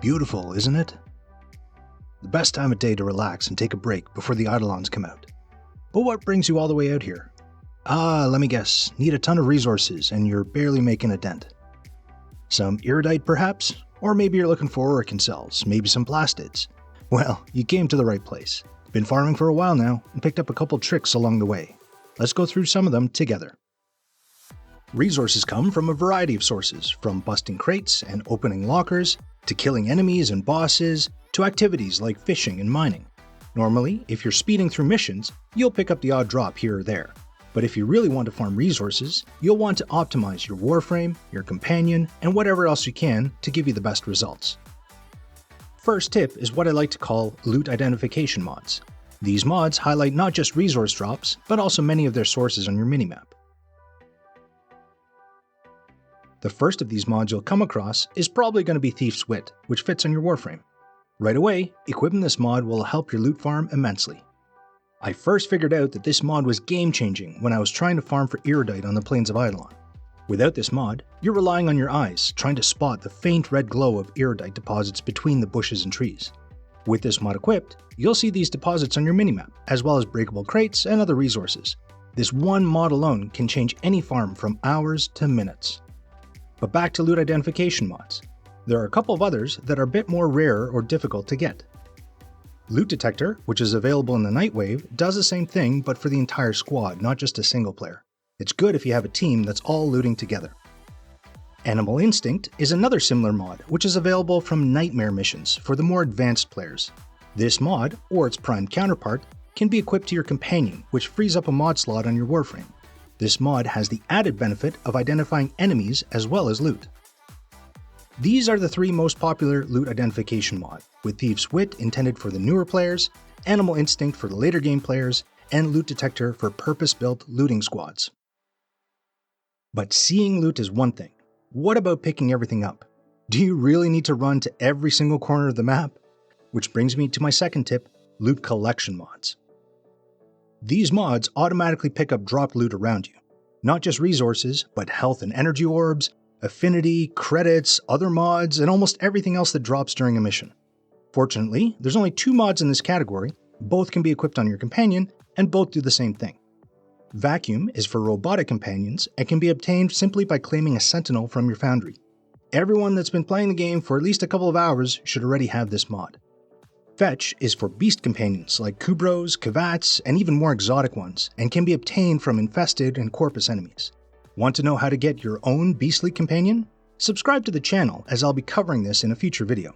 Beautiful, isn't it? The best time of day to relax and take a break before the Eidolons come out. But what brings you all the way out here? Let me guess, need a ton of resources and you're barely making a dent. Some iridite perhaps? Or maybe you're looking for oricon cells, maybe some plastids. Well, you came to the right place. Been farming for a while now and picked up a couple tricks along the way. Let's go through some of them together. Resources come from a variety of sources, from busting crates and opening lockers, to killing enemies and bosses, to activities like fishing and mining. Normally, if you're speeding through missions, you'll pick up the odd drop here or there. But if you really want to farm resources, you'll want to optimize your Warframe, your companion, and whatever else you can to give you the best results. First tip is what I like to call loot identification mods. These mods highlight not just resource drops, but also many of their sources on your minimap. The first of these mods you'll come across is probably going to be Thief's Wit, which fits on your Warframe. Right away, equipping this mod will help your loot farm immensely. I first figured out that this mod was game-changing when I was trying to farm for iridite on the plains of Eidolon. Without this mod, you're relying on your eyes trying to spot the faint red glow of iridite deposits between the bushes and trees. With this mod equipped, you'll see these deposits on your minimap, as well as breakable crates and other resources. This one mod alone can change any farm from hours to minutes. But back to loot identification mods. There are a couple of others that are a bit more rare or difficult to get. Loot Detector, which is available in the Nightwave, does the same thing but for the entire squad, not just a single player. It's good if you have a team that's all looting together. Animal Instinct is another similar mod, which is available from Nightmare missions for the more advanced players. This mod, or its prime counterpart, can be equipped to your companion, which frees up a mod slot on your Warframe. This mod has the added benefit of identifying enemies as well as loot. These are the three most popular loot identification mods, with Thief's Wit intended for the newer players, Animal Instinct for the later game players, and Loot Detector for purpose-built looting squads. But seeing loot is one thing. What about picking everything up? Do you really need to run to every single corner of the map? Which brings me to my second tip, loot collection mods. These mods automatically pick up dropped loot around you. Not just resources, but health and energy orbs, affinity, credits, other mods, and almost everything else that drops during a mission. Fortunately, there's only 2 mods in this category, both can be equipped on your companion, and both do the same thing. Vacuum is for robotic companions and can be obtained simply by claiming a sentinel from your foundry. Everyone that's been playing the game for at least a couple of hours should already have this mod. Fetch is for beast companions like Kubros, Kavats, and even more exotic ones, and can be obtained from infested and corpus enemies. Want to know how to get your own beastly companion? Subscribe to the channel as I'll be covering this in a future video.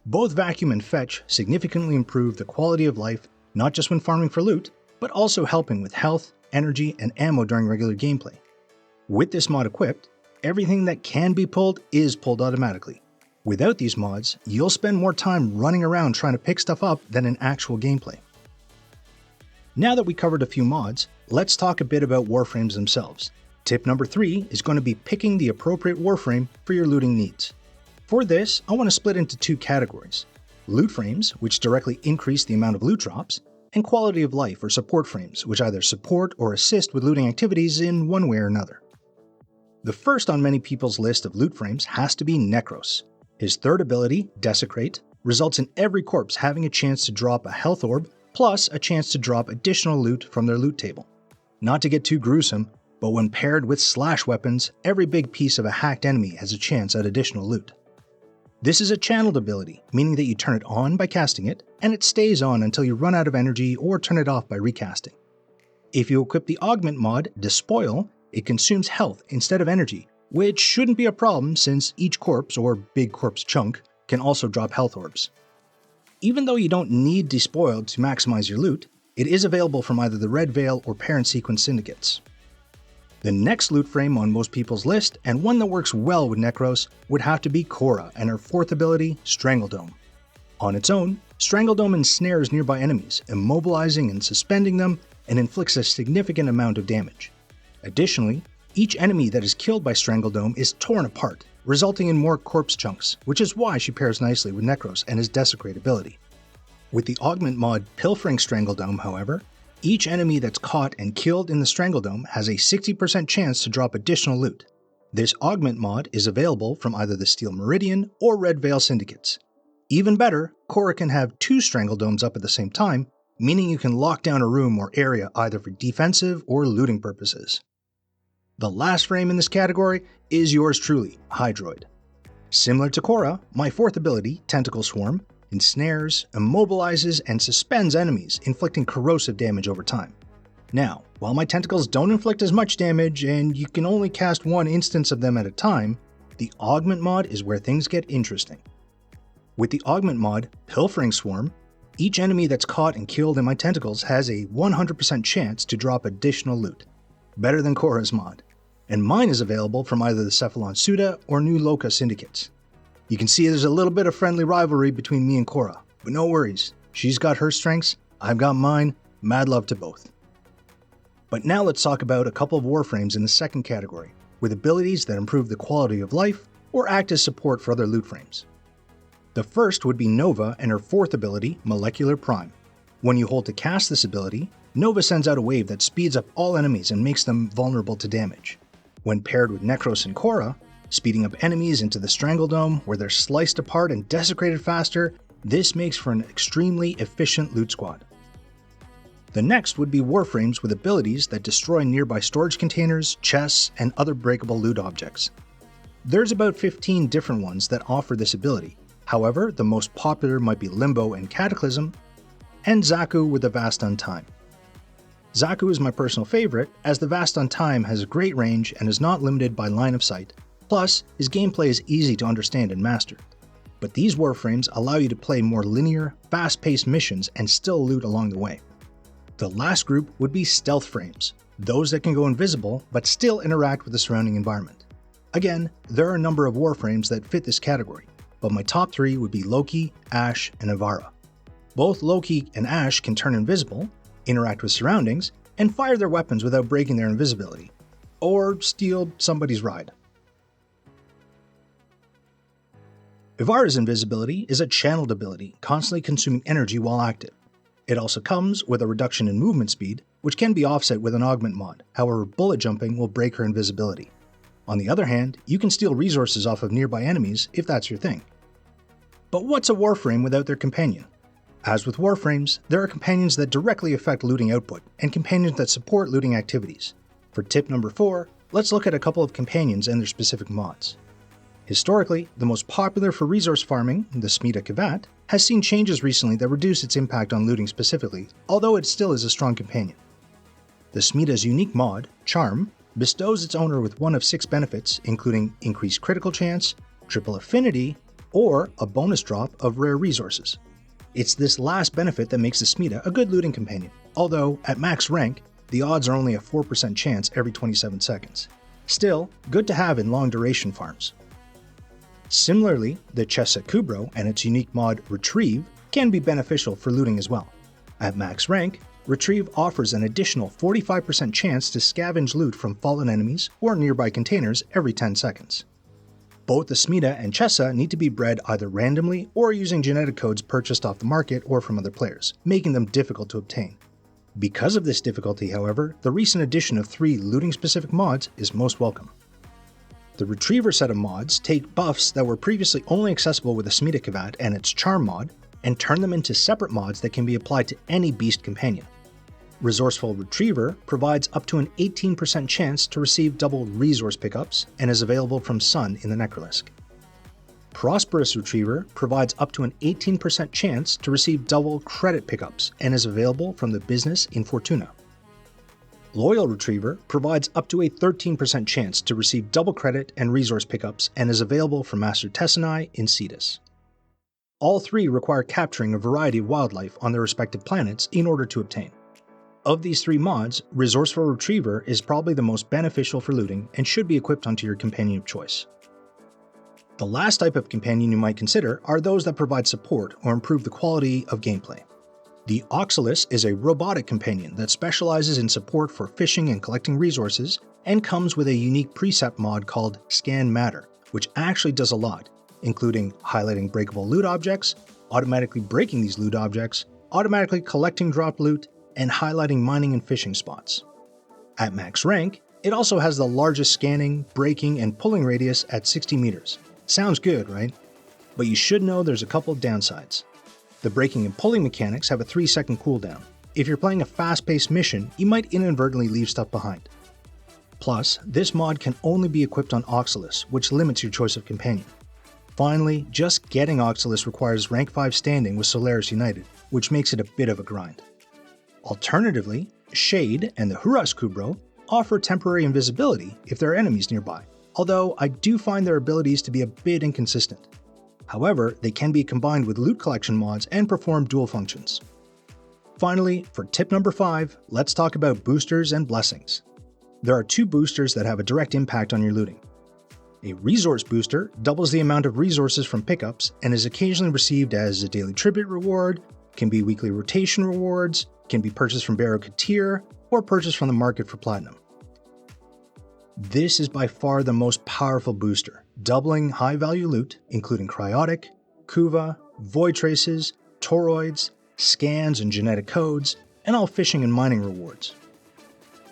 Both Vacuum and Fetch significantly improve the quality of life, not just when farming for loot, but also helping with health, energy, and ammo during regular gameplay. With this mod equipped, everything that can be pulled is pulled automatically. Without these mods, you'll spend more time running around trying to pick stuff up than in actual gameplay. Now that we covered a few mods, let's talk a bit about Warframes themselves. Tip number 3 is going to be picking the appropriate Warframe for your looting needs. For this, I want to split into 2 categories. Loot frames, which directly increase the amount of loot drops, and quality of life or support frames, which either support or assist with looting activities in one way or another. The first on many people's list of loot frames has to be Necros. His third ability, Desecrate, results in every corpse having a chance to drop a health orb, plus a chance to drop additional loot from their loot table. Not to get too gruesome, but when paired with slash weapons, every big piece of a hacked enemy has a chance at additional loot. This is a channeled ability, meaning that you turn it on by casting it, and it stays on until you run out of energy or turn it off by recasting. If you equip the augment mod, Despoil, it consumes health instead of energy, which shouldn't be a problem since each corpse, or big corpse chunk, can also drop health orbs. Even though you don't need Despoiled to maximize your loot, it is available from either the Red Veil or Parent Sequence syndicates. The next loot frame on most people's list, and one that works well with Necros, would have to be Korra and her 4th ability, Strangledome. On its own, Strangledome ensnares nearby enemies, immobilizing and suspending them, and inflicts a significant amount of damage. Additionally, each enemy that is killed by Strangledome is torn apart, resulting in more corpse chunks, which is why she pairs nicely with Necros and his Desecrate ability. With the augment mod Pilfering Strangledome, however, each enemy that's caught and killed in the Strangledome has a 60% chance to drop additional loot. This Augment mod is available from either the Steel Meridian or Red Veil syndicates. Even better, Korra can have 2 Strangle Domes up at the same time, meaning you can lock down a room or area either for defensive or looting purposes. The last frame in this category is yours truly, Hydroid. Similar to Korra, my 4th ability, Tentacle Swarm, ensnares, immobilizes, and suspends enemies, inflicting corrosive damage over time. Now, while my tentacles don't inflict as much damage and you can only cast 1 instance of them at a time, the Augment mod is where things get interesting. With the Augment mod, Pilfering Swarm, each enemy that's caught and killed in my tentacles has a 100% chance to drop additional loot. Better than Korra's mod. And mine is available from either the Cephalon Suda or New Loka syndicates. You can see there's a little bit of friendly rivalry between me and Korra, but no worries. She's got her strengths, I've got mine, mad love to both. But now let's talk about a couple of Warframes in the second category, with abilities that improve the quality of life or act as support for other loot frames. The first would be Nova and her 4th ability, Molecular Prime. When you hold to cast this ability, Nova sends out a wave that speeds up all enemies and makes them vulnerable to damage. When paired with Necros and Korra, speeding up enemies into the Strangle Dome where they're sliced apart and desecrated faster, this makes for an extremely efficient loot squad. The next would be Warframes with abilities that destroy nearby storage containers, chests, and other breakable loot objects. There's about 15 different ones that offer this ability. However, the most popular might be Limbo and Cataclysm, and Zaku with the Vast Untime. Zaku is my personal favorite, as the Vast Untime has a great range and is not limited by line of sight, plus his gameplay is easy to understand and master. But these Warframes allow you to play more linear, fast-paced missions and still loot along the way. The last group would be Stealth Frames, those that can go invisible but still interact with the surrounding environment. Again, there are a number of Warframes that fit this category, but my top 3 would be Loki, Ashe, and Avara. Both Loki and Ashe can turn invisible, interact with surroundings, and fire their weapons without breaking their invisibility, or steal somebody's ride. Avara's invisibility is a channeled ability, constantly consuming energy while active. It also comes with a reduction in movement speed, which can be offset with an augment mod, however bullet jumping will break her invisibility. On the other hand, you can steal resources off of nearby enemies if that's your thing. But what's a Warframe without their companion? As with Warframes, there are companions that directly affect looting output, and companions that support looting activities. For tip number 4, let's look at a couple of companions and their specific mods. Historically, the most popular for resource farming, the Smita Kavat, has seen changes recently that reduce its impact on looting specifically, although it still is a strong companion. The Smita's unique mod, Charm, bestows its owner with one of 6 benefits, including increased critical chance, triple affinity, or a bonus drop of rare resources. It's this last benefit that makes the Smita a good looting companion, although at max rank, the odds are only a 4% chance every 27 seconds. Still, good to have in long duration farms. Similarly, the Chesa Kubro and its unique mod Retrieve can be beneficial for looting as well. At max rank, Retrieve offers an additional 45% chance to scavenge loot from fallen enemies or nearby containers every 10 seconds. Both the Smita and Chesa need to be bred either randomly or using genetic codes purchased off the market or from other players, making them difficult to obtain. Because of this difficulty, however, the recent addition of 3 looting-specific mods is most welcome. The Retriever set of mods take buffs that were previously only accessible with the Smita Kavat and its Charm mod, and turn them into separate mods that can be applied to any beast companion. Resourceful Retriever provides up to an 18% chance to receive double resource pickups and is available from Sun in the Necrolisk. Prosperous Retriever provides up to an 18% chance to receive double credit pickups and is available from the business in Fortuna. Loyal Retriever provides up to a 13% chance to receive double credit and resource pickups and is available from Master Tessenai in Cetus. All 3 require capturing a variety of wildlife on their respective planets in order to obtain. Of these 3 mods, Resourceful Retriever is probably the most beneficial for looting and should be equipped onto your companion of choice. The last type of companion you might consider are those that provide support or improve the quality of gameplay. The Oxalis is a robotic companion that specializes in support for fishing and collecting resources and comes with a unique precept mod called Scan Matter, which actually does a lot, including highlighting breakable loot objects, automatically breaking these loot objects, automatically collecting dropped loot, and highlighting mining and fishing spots. At max rank, It also has the largest scanning, braking, and pulling radius at 60 meters. Sounds good, right? But you should know there's a couple downsides. The braking and pulling mechanics have a 3-second cooldown. If you're playing a fast-paced mission, you might inadvertently leave stuff behind. Plus, this mod can only be equipped on Oxalis, which limits your choice of companion. Finally, just getting Oxalis requires rank 5 standing with Solaris United, which makes it a bit of a grind. Alternatively, Shade and the Huras Kubro offer temporary invisibility if there are enemies nearby, although I do find their abilities to be a bit inconsistent. However, they can be combined with loot collection mods and perform dual functions. Finally, for tip number 5, let's talk about boosters and blessings. There are 2 boosters that have a direct impact on your looting. A resource booster doubles the amount of resources from pickups and is occasionally received as a daily tribute reward, can be weekly rotation rewards, can be purchased from Barrow Katir, or purchased from the market for platinum. This is by far the most powerful booster, doubling high-value loot, including cryotic, kuva, void traces, toroids, scans and genetic codes, and all fishing and mining rewards.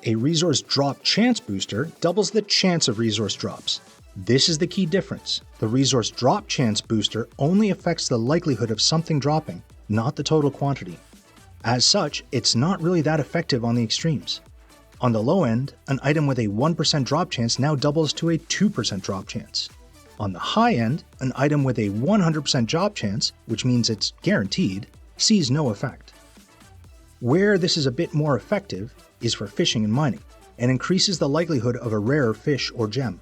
A resource drop chance booster doubles the chance of resource drops. This is the key difference. The resource drop chance booster only affects the likelihood of something dropping, not the total quantity. As such, it's not really that effective on the extremes. On the low end, an item with a 1% drop chance now doubles to a 2% drop chance. On the high end, an item with a 100% drop chance, which means it's guaranteed, sees no effect. Where this is a bit more effective is for fishing and mining, and increases the likelihood of a rare fish or gem.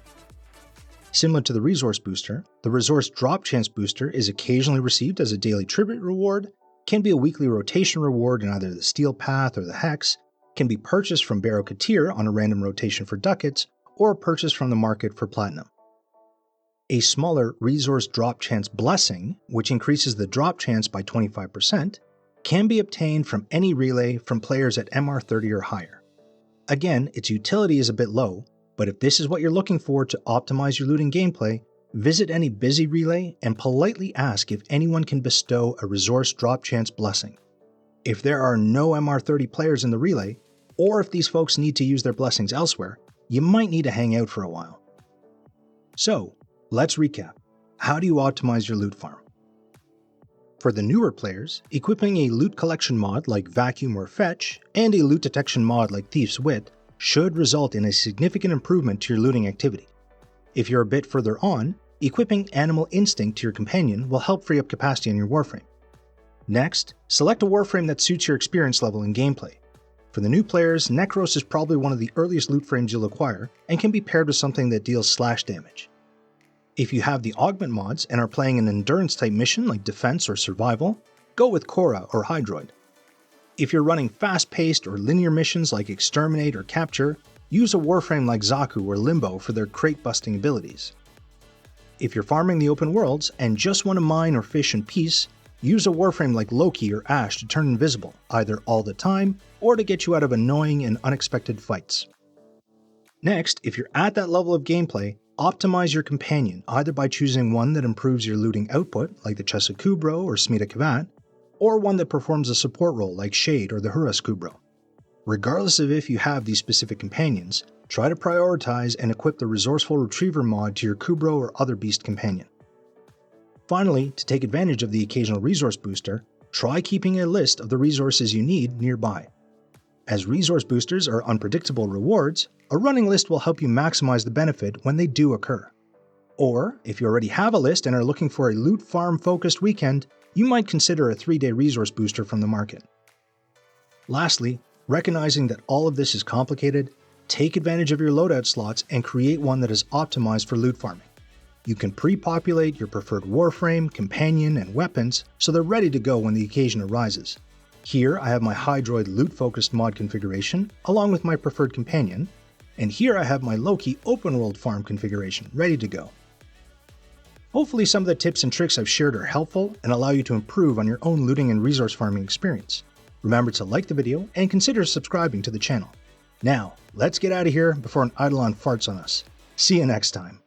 Similar to the resource booster, the resource drop chance booster is occasionally received as a daily tribute reward, can be a weekly rotation reward in either the Steel Path or the Hex, can be purchased from Barrow Katir on a random rotation for ducats, or purchased from the market for platinum. A smaller resource drop chance blessing, which increases the drop chance by 25%, can be obtained from any relay from players at MR 30 or higher. Again, its utility is a bit low, but if this is what you're looking for to optimize your looting gameplay, visit any busy relay and politely ask if anyone can bestow a resource drop chance blessing. If there are no MR 30 players in the relay, or if these folks need to use their blessings elsewhere, you might need to hang out for a while. So, let's recap. How do you optimize your loot farm? For the newer players, equipping a loot collection mod like Vacuum or Fetch, and a loot detection mod like Thief's Wit should result in a significant improvement to your looting activity. If you're a bit further on, equipping Animal Instinct to your companion will help free up capacity on your Warframe. Next, select a Warframe that suits your experience level in gameplay. For the new players, Necros is probably one of the earliest loot frames you'll acquire, and can be paired with something that deals slash damage. If you have the augment mods and are playing an endurance type mission like Defense or Survival, go with Korra or Hydroid. If you're running fast-paced or linear missions like Exterminate or Capture, use a Warframe like Zaku or Limbo for their crate-busting abilities. If you're farming the open worlds and just want to mine or fish in peace, use a Warframe like Loki or Ash to turn invisible, either all the time or to get you out of annoying and unexpected fights. Next, if you're at that level of gameplay, optimize your companion either by choosing one that improves your looting output like the Chesa Kubro or Smita Kavat, or one that performs a support role like Shade or the Huras Kubro. Regardless of if you have these specific companions, try to prioritize and equip the Resourceful Retriever mod to your Kubro or other beast companion. Finally, to take advantage of the occasional resource booster, try keeping a list of the resources you need nearby. As resource boosters are unpredictable rewards, a running list will help you maximize the benefit when they do occur. Or, if you already have a list and are looking for a loot farm focused weekend, you might consider a 3-day resource booster from the market. Lastly, recognizing that all of this is complicated, take advantage of your loadout slots and create one that is optimized for loot farming. You can pre-populate your preferred Warframe, companion, and weapons so they're ready to go when the occasion arises. Here I have my Hydroid loot-focused mod configuration, along with my preferred companion, and here I have my Loki open-world farm configuration ready to go. Hopefully some of the tips and tricks I've shared are helpful and allow you to improve on your own looting and resource farming experience. Remember to like the video and consider subscribing to the channel. Now, let's get out of here before an Eidolon farts on us. See you next time.